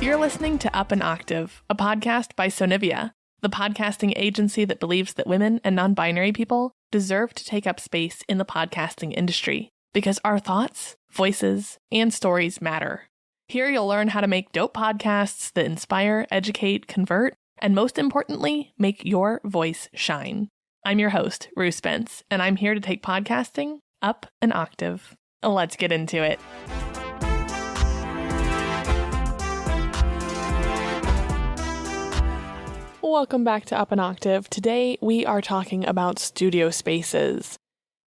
You're listening to Up An Octave, a podcast by Sonivia, the podcasting agency that believes that women and non-binary people deserve to take up space in the podcasting industry because our thoughts, voices, and stories matter. Here you'll learn how to make dope podcasts that inspire, educate, convert, and most importantly, make your voice shine. I'm your host, Rue Spence, and I'm here to take podcasting up an octave. Let's get into it. Welcome back to Up an Octave. Today we are talking about studio spaces.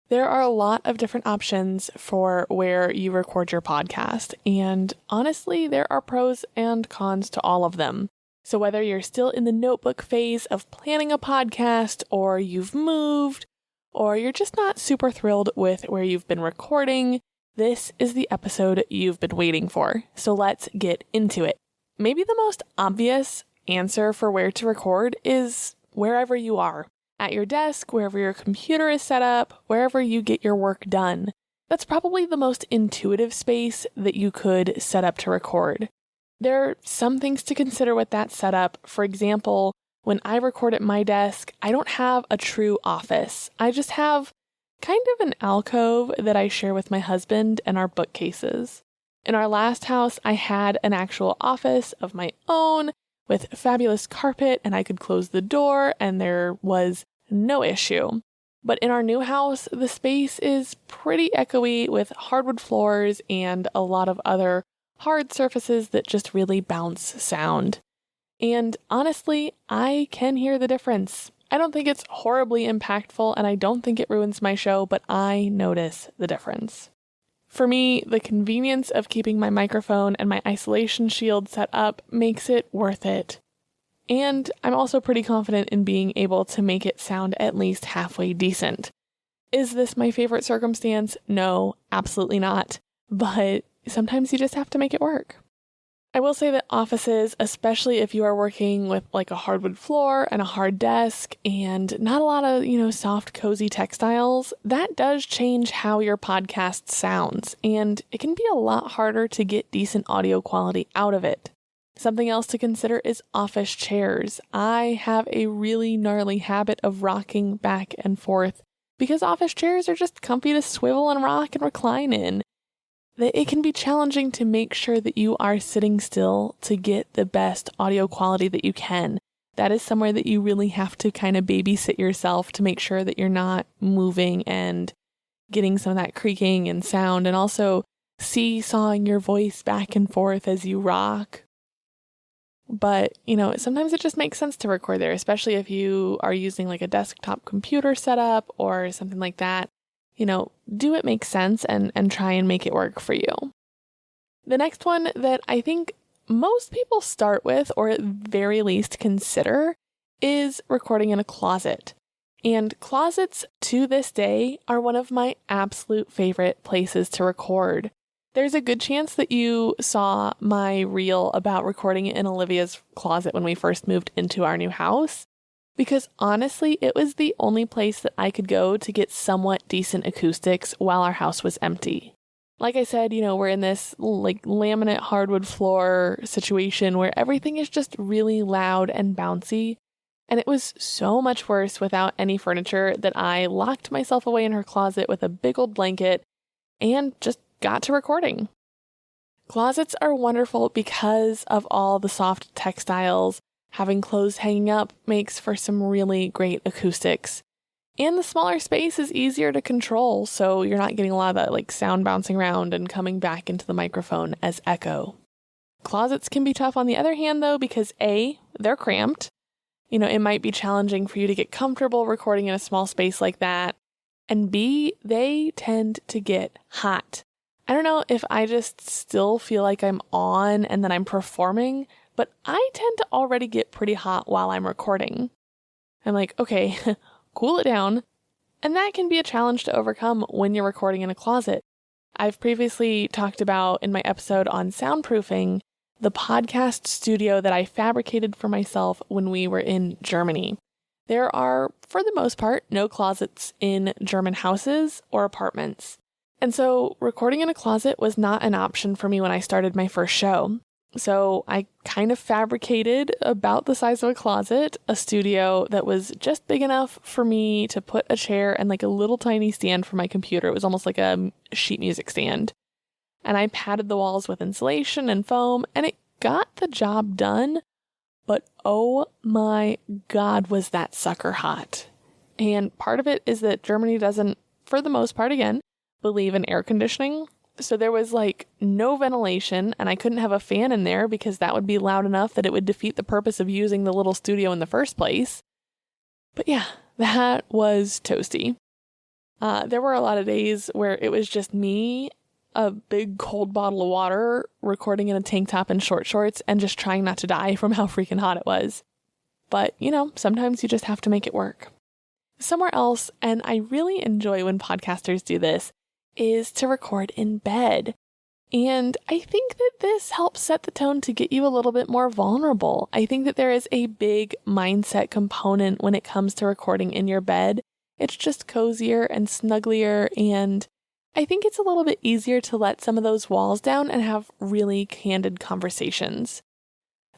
There are a lot of different options for where you record your podcast, and honestly, there are pros and cons to all of them. So whether you're still in the notebook phase of planning a podcast, or you've moved, or you're just not super thrilled with where you've been recording, this is the episode you've been waiting for. So let's get into it. Maybe the most obvious answer for where to record is wherever you are. At your desk, wherever your computer is set up, wherever you get your work done. That's probably the most intuitive space that you could set up to record. There are some things to consider with that setup. For example, when I record at my desk, I don't have a true office. I just have kind of an alcove that I share with my husband and our bookcases. In our last house, I had an actual office of my own with fabulous carpet, and I could close the door and there was no issue. But in our new house, the space is pretty echoey with hardwood floors and a lot of other hard surfaces that just really bounce sound. And honestly, I can hear the difference. I don't think it's horribly impactful and I don't think it ruins my show, but I notice the difference. For me, the convenience of keeping my microphone and my isolation shield set up makes it worth it. And I'm also pretty confident in being able to make it sound at least halfway decent. Is this my favorite circumstance? No, absolutely not. But sometimes you just have to make it work. I will say that offices, especially if you are working with like a hardwood floor and a hard desk and not a lot of, soft, cozy textiles, that does change how your podcast sounds, and it can be a lot harder to get decent audio quality out of it. Something else to consider is office chairs. I have a really gnarly habit of rocking back and forth because office chairs are just comfy to swivel and rock and recline in. It can be challenging to make sure that you are sitting still to get the best audio quality that you can. That is somewhere that you really have to kind of babysit yourself to make sure that you're not moving and getting some of that creaking and sound, and also seesawing your voice back and forth as you rock. But, sometimes it just makes sense to record there, especially if you are using like a desktop computer setup or something like that. Do it make sense and try and make it work for you. The next one that I think most people start with, or at very least consider, is recording in a closet. And closets to this day are one of my absolute favorite places to record. There's a good chance that you saw my reel about recording in Olivia's closet when we first moved into our new house. Because honestly, it was the only place that I could go to get somewhat decent acoustics while our house was empty. Like I said, we're in this like laminate hardwood floor situation where everything is just really loud and bouncy. And it was so much worse without any furniture that I locked myself away in her closet with a big old blanket and just got to recording. Closets are wonderful because of all the soft textiles. Having clothes hanging up makes for some really great acoustics. And the smaller space is easier to control, so you're not getting a lot of that like sound bouncing around and coming back into the microphone as echo. Closets can be tough on the other hand though, because A, they're cramped. It might be challenging for you to get comfortable recording in a small space like that. And B, they tend to get hot. I don't know if I just still feel like I'm on and then I'm performing, but I tend to already get pretty hot while I'm recording. I'm like, okay, cool it down. And that can be a challenge to overcome when you're recording in a closet. I've previously talked about in my episode on soundproofing the podcast studio that I fabricated for myself when we were in Germany. There are, for the most part, no closets in German houses or apartments. And so recording in a closet was not an option for me when I started my first show. So I kind of fabricated about the size of a closet, a studio that was just big enough for me to put a chair and like a little tiny stand for my computer. It was almost like a sheet music stand. And I padded the walls with insulation and foam, and it got the job done. But oh my God, was that sucker hot. And part of it is that Germany doesn't, for the most part again, believe in air conditioning. So there was like no ventilation, and I couldn't have a fan in there because that would be loud enough that it would defeat the purpose of using the little studio in the first place. But yeah, that was toasty. There were a lot of days where it was just me, a big cold bottle of water, recording in a tank top and short shorts, and just trying not to die from how freaking hot it was. But, sometimes you just have to make it work. Somewhere else, and I really enjoy when podcasters do this, is to record in bed. And I think that this helps set the tone to get you a little bit more vulnerable. I think that there is a big mindset component when it comes to recording in your bed. It's just cozier and snugglier, and I think it's a little bit easier to let some of those walls down and have really candid conversations.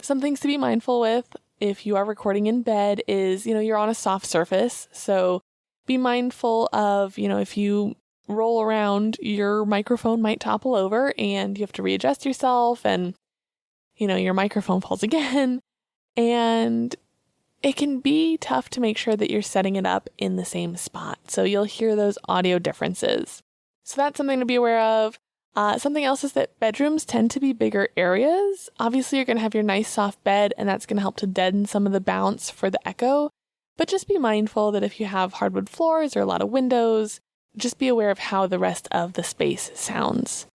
Some things to be mindful with if you are recording in bed is, you're on a soft surface. So be mindful of, if you roll around, your microphone might topple over and you have to readjust yourself, and, your microphone falls again. And it can be tough to make sure that you're setting it up in the same spot. So you'll hear those audio differences. So that's something to be aware of. Something else is that bedrooms tend to be bigger areas. Obviously, you're going to have your nice soft bed, and that's going to help to deaden some of the bounce for the echo. But just be mindful that if you have hardwood floors or a lot of windows, just be aware of how the rest of the space sounds.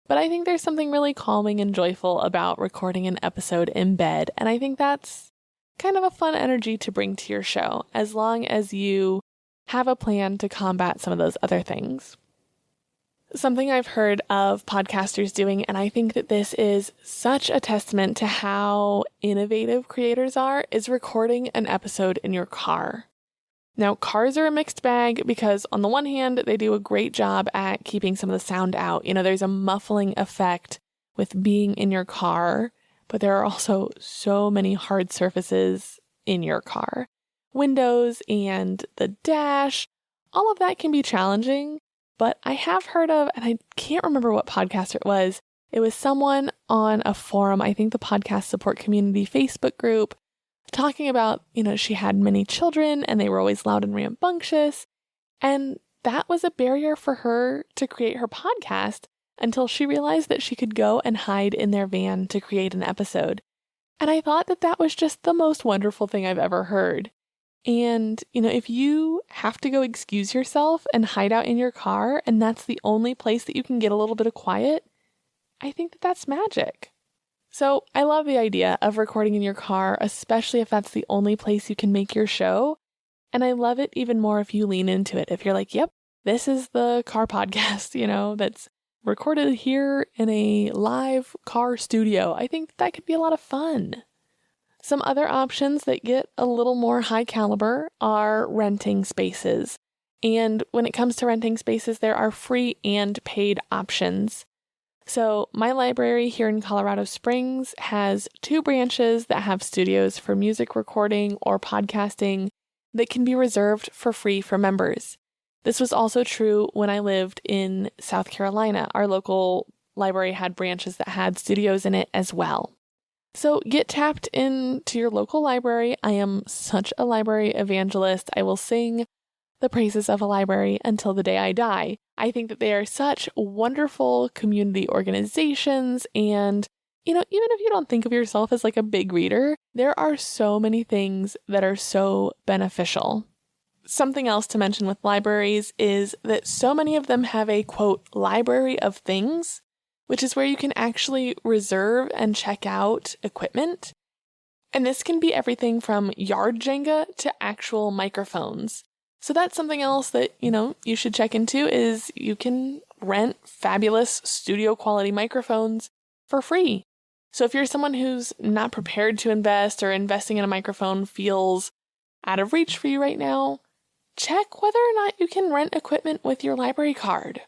But I think there's something really calming and joyful about recording an episode in bed, and I think that's kind of a fun energy to bring to your show, as long as you have a plan to combat some of those other things. Something I've heard of podcasters doing, and I think that this is such a testament to how innovative creators are, is recording an episode in your car. Now, cars are a mixed bag because on the one hand, they do a great job at keeping some of the sound out. There's a muffling effect with being in your car, but there are also so many hard surfaces in your car. Windows and the dash, all of that can be challenging. But I have heard of, and I can't remember what podcaster it was someone on a forum, I think the Podcast Support Community Facebook group, talking about, she had many children and they were always loud and rambunctious. And that was a barrier for her to create her podcast until she realized that she could go and hide in their van to create an episode. And I thought that that was just the most wonderful thing I've ever heard. And, if you have to go excuse yourself and hide out in your car, and that's the only place that you can get a little bit of quiet, I think that that's magic. So I love the idea of recording in your car, especially if that's the only place you can make your show. And I love it even more if you lean into it. If you're like, yep, this is the car podcast, that's recorded here in a live car studio. I think that could be a lot of fun. Some other options that get a little more high caliber are renting spaces. And when it comes to renting spaces, there are free and paid options. So my library here in Colorado Springs has 2 branches that have studios for music recording or podcasting that can be reserved for free for members. This was also true when I lived in South Carolina. Our local library had branches that had studios in it as well. So get tapped into your local library. I am such a library evangelist. I will sing the praises of a library until the day I die. I think that they are such wonderful community organizations. And, even if you don't think of yourself as like a big reader, there are so many things that are so beneficial. Something else to mention with libraries is that so many of them have a, quote, library of things, which is where you can actually reserve and check out equipment. And this can be everything from yard Jenga to actual microphones. So that's something else that, you should check into is you can rent fabulous studio quality microphones for free. So if you're someone who's not prepared to invest or investing in a microphone feels out of reach for you right now, check whether or not you can rent equipment with your library card.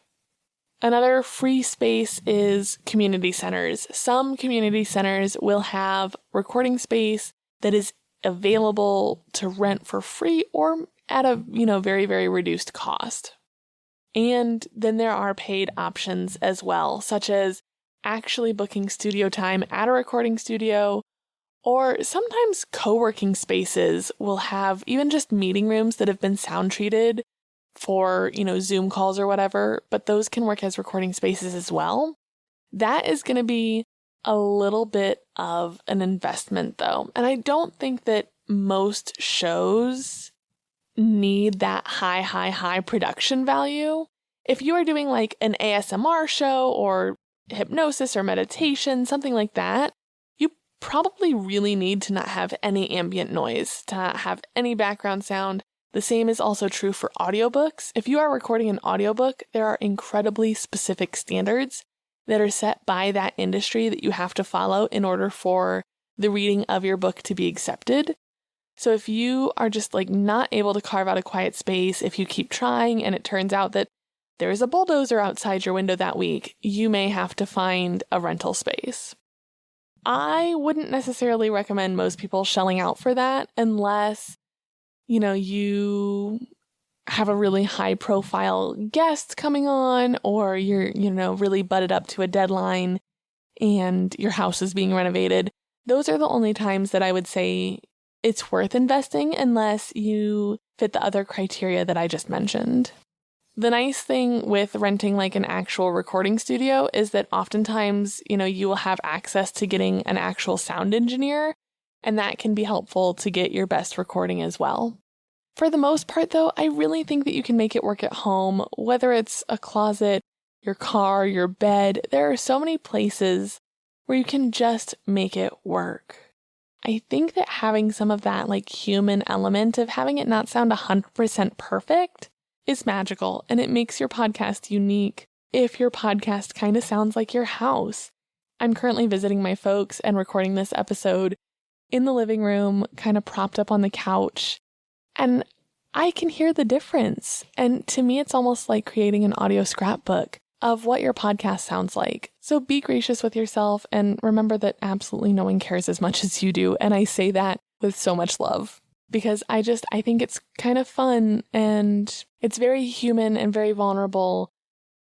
Another free space is community centers. Some community centers will have recording space that is available to rent for free or at a, very, very reduced cost. And then there are paid options as well, such as actually booking studio time at a recording studio, or sometimes co-working spaces will have even just meeting rooms that have been sound treated for, Zoom calls or whatever, but those can work as recording spaces as well. That is going to be a little bit of an investment though. And I don't think that most shows need that high production value. If you are doing like an ASMR show or hypnosis or meditation, something like that, you probably really need to not have any ambient noise, to not have any background sound. The same is also true for audiobooks. If you are recording an audiobook, there are incredibly specific standards that are set by that industry that you have to follow in order for the reading of your book to be accepted. So if you are just not able to carve out a quiet space, if you keep trying and it turns out that there is a bulldozer outside your window that week, you may have to find a rental space. I wouldn't necessarily recommend most people shelling out for that unless you have a really high profile guest coming on, or you're, really butted up to a deadline and your house is being renovated. Those are the only times that I would say it's worth investing unless you fit the other criteria that I just mentioned. The nice thing with renting an actual recording studio is that oftentimes, you will have access to getting an actual sound engineer, and that can be helpful to get your best recording as well. For the most part, though, I really think that you can make it work at home, whether it's a closet, your car, your bed. There are so many places where you can just make it work. I think that having some of that human element of having it not sound 100% perfect is magical, and it makes your podcast unique if your podcast kind of sounds like your house. I'm currently visiting my folks and recording this episode in the living room, kind of propped up on the couch, and I can hear the difference. And to me, it's almost like creating an audio scrapbook of what your podcast sounds like. So be gracious with yourself and remember that absolutely no one cares as much as you do. And I say that with so much love because I think it's kind of fun and it's very human and very vulnerable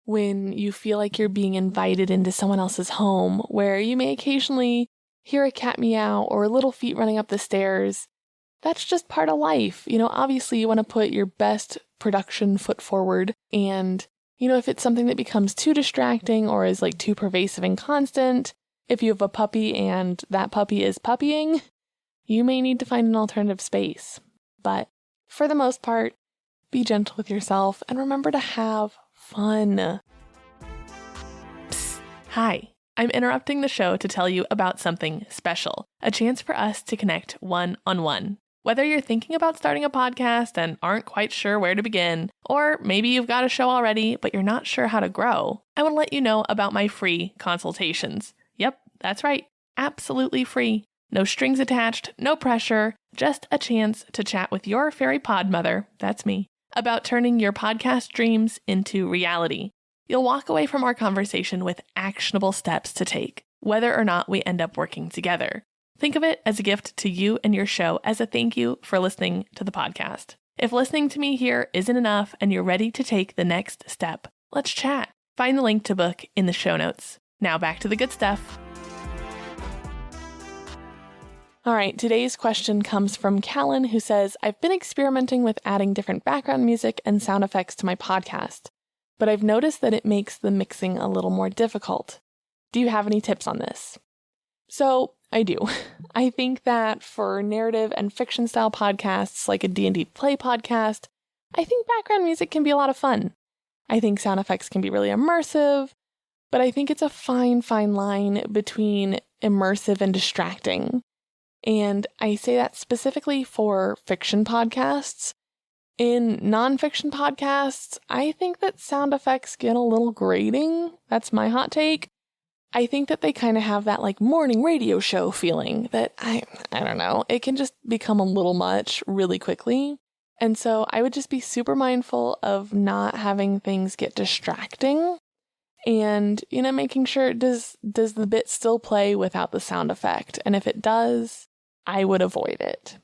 when you feel like you're being invited into someone else's home where you may occasionally hear a cat meow or little feet running up the stairs. That's just part of life. Obviously you want to put your best production foot forward. And, if it's something that becomes too distracting or is too pervasive and constant, if you have a puppy and that puppy is puppying, you may need to find an alternative space. But for the most part, be gentle with yourself and remember to have fun. Psst. Hi, I'm interrupting the show to tell you about something special, a chance for us to connect one-on-one. Whether you're thinking about starting a podcast and aren't quite sure where to begin, or maybe you've got a show already, but you're not sure how to grow, I want to let you know about my free consultations. Yep, that's right. Absolutely free. No strings attached, no pressure, just a chance to chat with your fairy pod mother, that's me, about turning your podcast dreams into reality. You'll walk away from our conversation with actionable steps to take, whether or not we end up working together. Think of it as a gift to you and your show as a thank you for listening to the podcast. If listening to me here isn't enough and you're ready to take the next step, let's chat. Find the link to book in the show notes. Now back to the good stuff. All right, today's question comes from Callan, who says, I've been experimenting with adding different background music and sound effects to my podcast, but I've noticed that it makes the mixing a little more difficult. Do you have any tips on this? So I do. I think that for narrative and fiction style podcasts like a D&D play podcast, I think background music can be a lot of fun. I think sound effects can be really immersive, but I think it's a fine line between immersive and distracting. And I say that specifically for fiction podcasts. In nonfiction podcasts, I think that sound effects get a little grating. That's my hot take. I think that they kind of have that morning radio show feeling that I don't know, it can just become a little much really quickly. And so I would just be super mindful of not having things get distracting. And, making sure does the bit still play without the sound effect? And if it does, I would avoid it.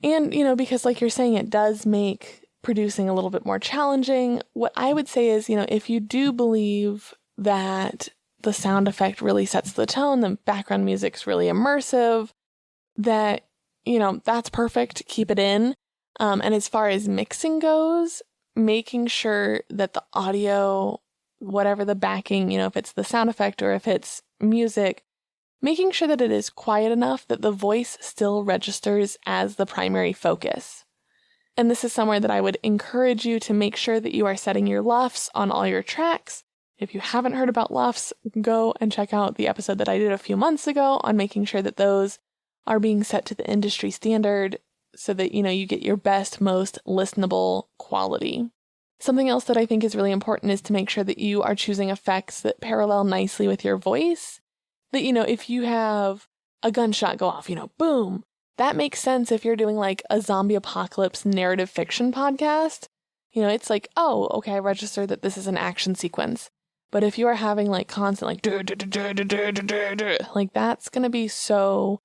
And, because like you're saying, it does make producing a little bit more challenging. What I would say is, if you do believe that the sound effect really sets the tone, the background music's really immersive, that, that's perfect, keep it in. And as far as mixing goes, making sure that the audio, whatever the backing, if it's the sound effect or if it's music, making sure that it is quiet enough that the voice still registers as the primary focus. And this is somewhere that I would encourage you to make sure that you are setting your LUFS on all your tracks. If you haven't heard about LUFS, go and check out the episode that I did a few months ago on making sure that those are being set to the industry standard so that, you get your best, most listenable quality. Something else that I think is really important is to make sure that you are choosing effects that parallel nicely with your voice. That, if you have a gunshot go off, boom, that makes sense if you're doing like a zombie apocalypse narrative fiction podcast. It's like, oh, okay, I register that this is an action sequence. But if you are having like constant like, like that's going to be so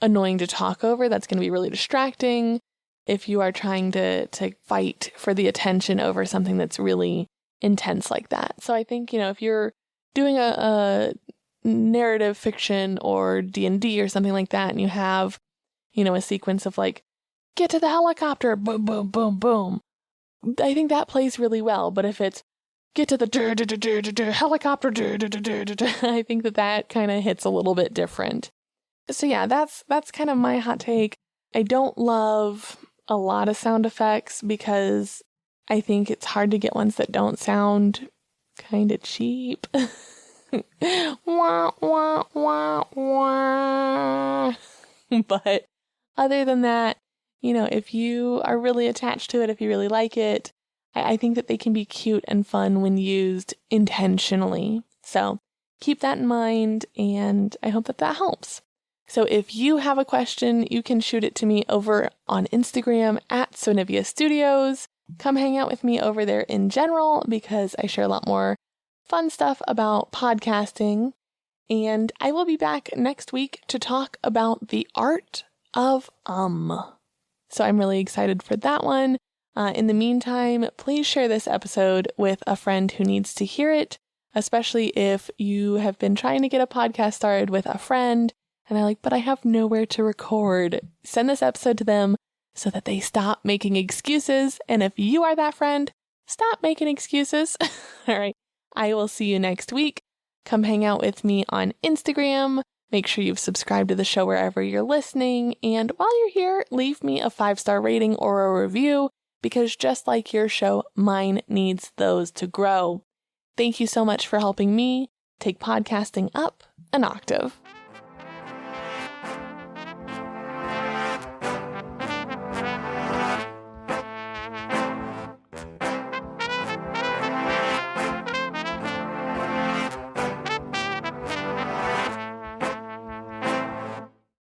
annoying to talk over. That's going to be really distracting if you are trying to fight for the attention over something that's really intense like that. So I think, if you're doing a narrative fiction or D&D or something like that, and you have, a sequence of like, get to the helicopter, boom, boom, boom, boom, I think that plays really well. But if it's get to the helicopter, I think that kind of hits a little bit different. So yeah, that's kind of my hot take. I don't love a lot of sound effects because I think it's hard to get ones that don't sound kind of cheap. Wah, wah, wah, wah. But other than that, if you are really attached to it, if you really like it, I think that they can be cute and fun when used intentionally. So keep that in mind, and I hope that helps. So if you have a question, you can shoot it to me over on Instagram at Sonivia Studios. Come hang out with me over there in general because I share a lot more fun stuff about podcasting. And I will be back next week to talk about the art of So I'm really excited for that one. In the meantime, please share this episode with a friend who needs to hear it, especially if you have been trying to get a podcast started with a friend and they're like, but I have nowhere to record. Send this episode to them so that they stop making excuses. And if you are that friend, stop making excuses. All right. I will see you next week. Come hang out with me on Instagram. Make sure you've subscribed to the show wherever you're listening. And while you're here, leave me a 5-star rating or a review because just like your show, mine needs those to grow. Thank you so much for helping me take podcasting up an octave.